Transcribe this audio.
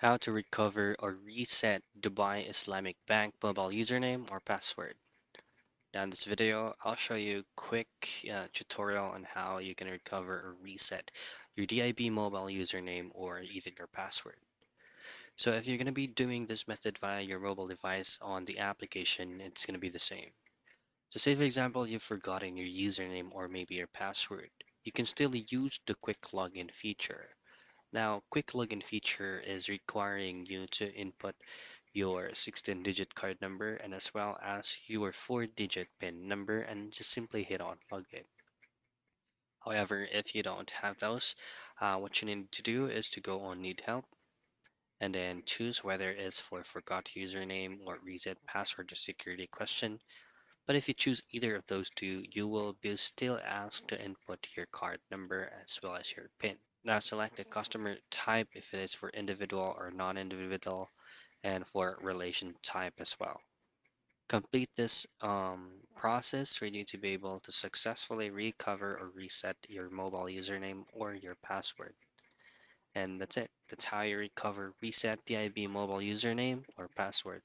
How to recover or reset Dubai Islamic Bank mobile username or password. Now in this video, I'll show you a quick tutorial on how you can recover or reset your DIB mobile username or even your password. So if you're going to be doing this method via your mobile device on the application, it's going to be the same. So say for example, you've forgotten your username or maybe your password. You can still use the quick login feature. Now, quick login feature is requiring you to input your 16-digit card number and as well as your 4-digit PIN number and just simply hit on login. However, if you don't have those, what you need to do is to go on need help and then choose whether it's for forgot username or reset password or security question. But if you choose either of those two, you will be still asked to input your card number as well as your PIN. Now select the customer type if it is for individual or non-individual and for relation type as well. Complete this process for you to be able to successfully recover or reset your mobile username or your password. And that's it. That's how you recover, reset the DIB mobile username or password.